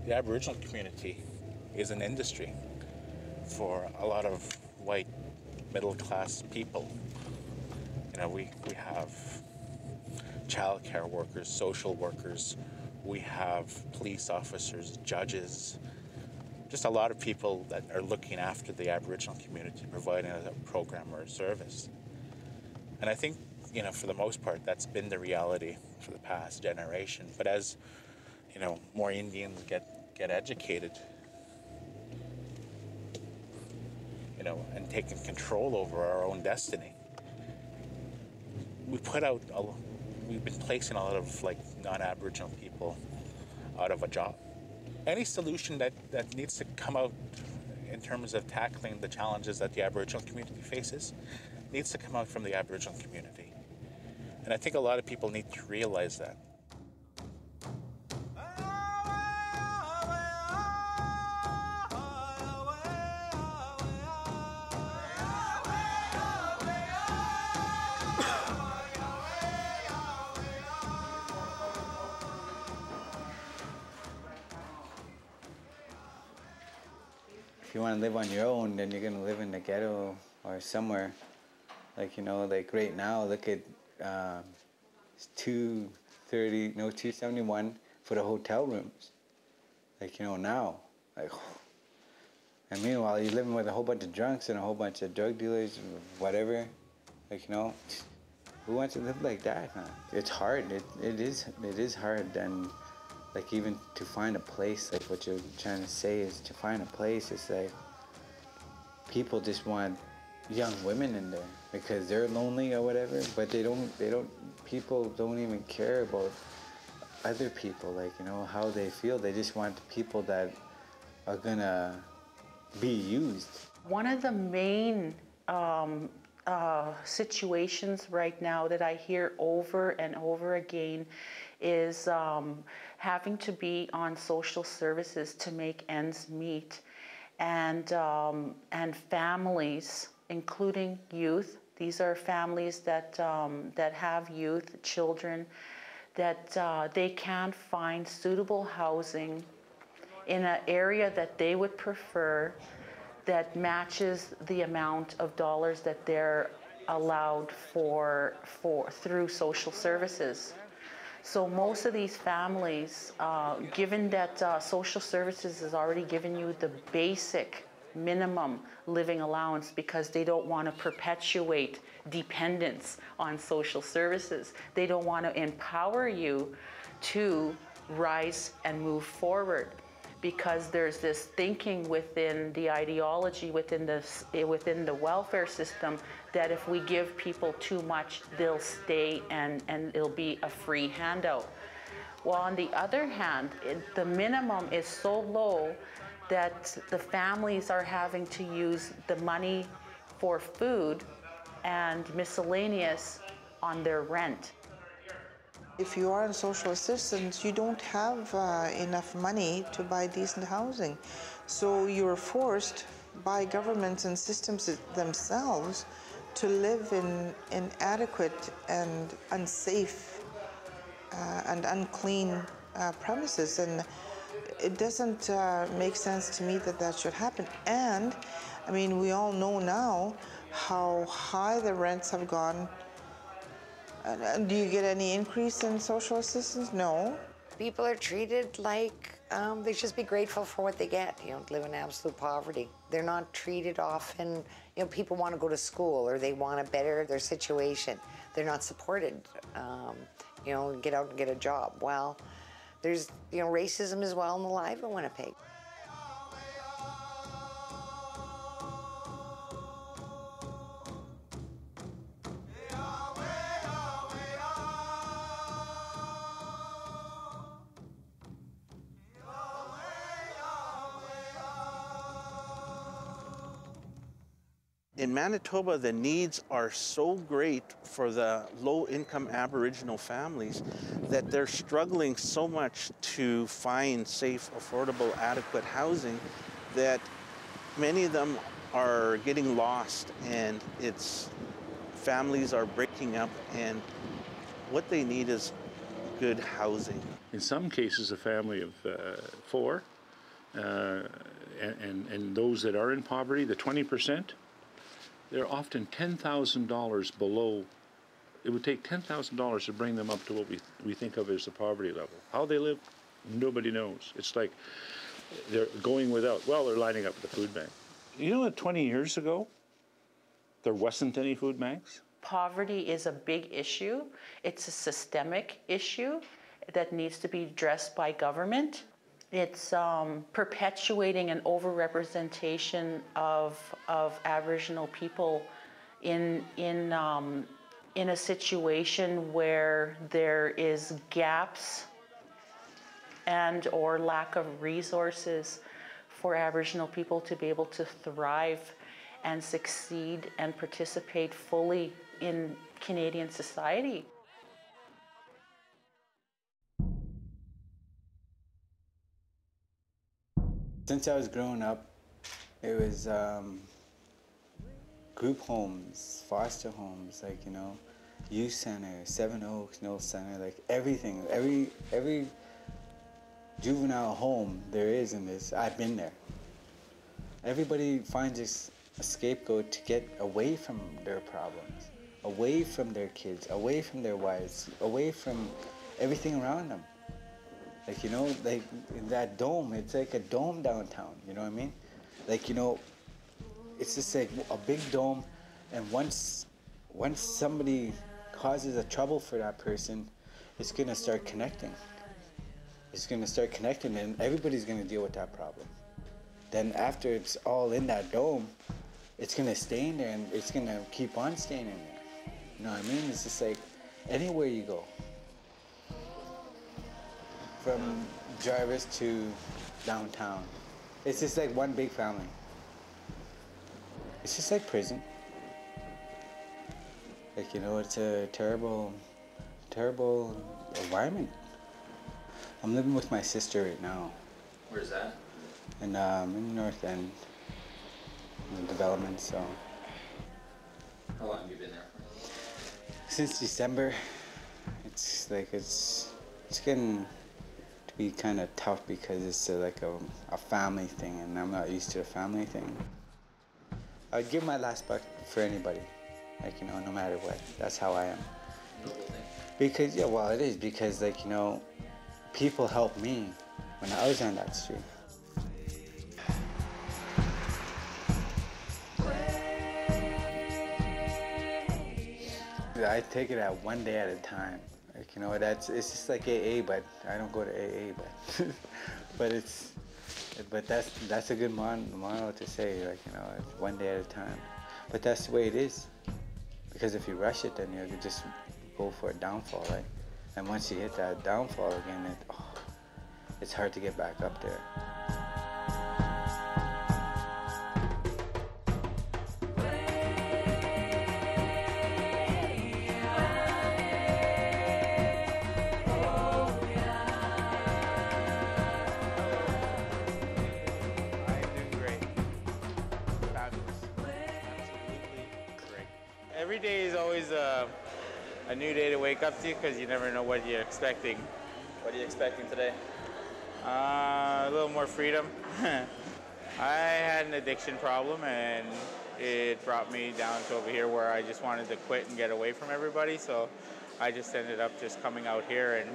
The Aboriginal community is an industry for a lot of white middle-class people. You know, we have childcare workers, social workers, we have police officers, judges, just a lot of people that are looking after the Aboriginal community, providing a program or a service. And I think, you know, for the most part, that's been the reality for the past generation. But as, you know, more Indians get educated, you know, and taking control over our own destiny, we've been placing a lot of like non-Aboriginal people out of a job. Any solution that needs to come out in terms of tackling the challenges that the Aboriginal community faces needs to come out from the Aboriginal community. And I think a lot of people need to realize that. If you want to live on your own, then you're going to live in the ghetto or somewhere. Like, you know, like right now, look at it's $271 for the hotel rooms. Like, you know, now, like, and meanwhile, you're living with a whole bunch of drunks and a whole bunch of drug dealers, whatever. Like, you know, who wants to live like that, huh? It's hard. It is hard. And like, even to find a place, like what you're trying to say is to find a place, it's like people just want young women in there because they're lonely or whatever, but people don't even care about other people, like, you know, how they feel. They just want people that are gonna be used. One of the main situations right now that I hear over and over again is having to be on social services to make ends meet, and families, including youth. These are families that have youth, children, that they can't find suitable housing in an area that they would prefer, that matches the amount of dollars that they're allowed for through social services. So most of these families, given that social services has already given you the basic minimum living allowance because they don't want to perpetuate dependence on social services. They don't want to empower you to rise and move forward, because there's this thinking within the ideology, within the welfare system, that if we give people too much, they'll stay and it'll be a free handout. While on the other hand, the minimum is so low that the families are having to use the money for food and miscellaneous on their rent. If you are on social assistance, you don't have enough money to buy decent housing. So you're forced by governments and systems themselves to live in inadequate and unsafe and unclean premises. And it doesn't make sense to me that that should happen. And, I mean, we all know now how high the rents have gone. Do you get any increase in social assistance? No. People are treated like they should be grateful for what they get. You know, live in absolute poverty. They're not treated often. You know, people want to go to school or they want to better their situation. They're not supported. You know, get out and get a job. Well, there's, you know, racism as well and alive in Winnipeg. In Manitoba, the needs are so great for the low-income Aboriginal families that they're struggling so much to find safe, affordable, adequate housing that many of them are getting lost, and families are breaking up, and what they need is good housing. In some cases, a family of 4, and those that are in poverty, the 20%, they're often $10,000 below. It would take $10,000 to bring them up to what we think of as the poverty level. How they live, nobody knows. It's like they're going without. Well, they're lining up at the food bank. You know that 20 years ago, there wasn't any food banks? Poverty is a big issue. It's a systemic issue that needs to be addressed by government. It's perpetuating an overrepresentation of Aboriginal people in a situation where there is gaps and or lack of resources for Aboriginal people to be able to thrive and succeed and participate fully in Canadian society. Since I was growing up, it was group homes, foster homes, like, you know, youth center, Seven Oaks, Mill Center, like everything, every juvenile home there is in this, I've been there. Everybody finds a scapegoat to get away from their problems, away from their kids, away from their wives, away from everything around them. Like, you know, like that dome, it's like a dome downtown, you know what I mean? Like, you know, it's just like a big dome, and once somebody causes a trouble for that person, it's gonna start connecting. It's gonna start connecting, and everybody's gonna deal with that problem. Then after it's all in that dome, it's gonna stay in there, and it's gonna keep on staying in there. You know what I mean? It's just like anywhere you go. From Jarvis to downtown. It's just like one big family. It's just like prison. Like, you know, it's a terrible, terrible environment. I'm living with my sister right now. Where's that? In the North End, in the development, so. How long have you been there for? Since December. It's like, it's getting to be kind of tough because it's like a family thing, and I'm not used to a family thing. I'd give my last buck for anybody, like, you know, no matter what. That's how I am. Noble thing. Because, yeah, well, it is, because, like, you know, people helped me when I was on that street. I take it at one day at a time. Like, you know, it's just like AA, but I don't go to AA, but that's a good motto to say, like, you know, it's one day at a time. But that's the way it is. Because if you rush it, then you just go for a downfall, right? And once you hit that downfall again, it's hard to get back up there. Every day is always a new day to wake up to because you never know what you're expecting. What are you expecting today? A little more freedom. I had an addiction problem, and it brought me down to over here where I just wanted to quit and get away from everybody. So I just ended up just coming out here and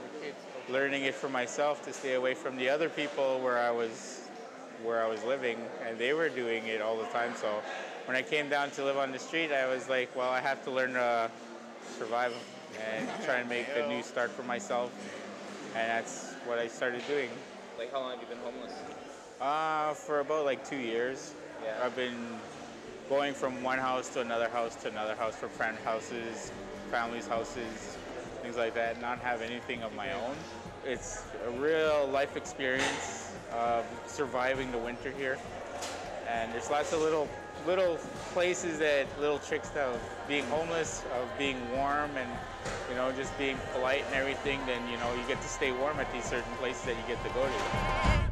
learning it for myself to stay away from the other people where I was living, and they were doing it all the time. So when I came down to live on the street, I was like, well, I have to learn to survive and try and make a new start for myself. And that's what I started doing. Like, how long have you been homeless? For about like 2 years. Yeah. I've been going from one house to another house to another house, from friend houses, families' houses, things like that, not have anything of my own. It's a real life experience of surviving the winter here. And there's lots of little places, little tricks of being homeless, of being warm, and, you know, just being polite and everything. Then, you know, you get to stay warm at these certain places that you get to go to.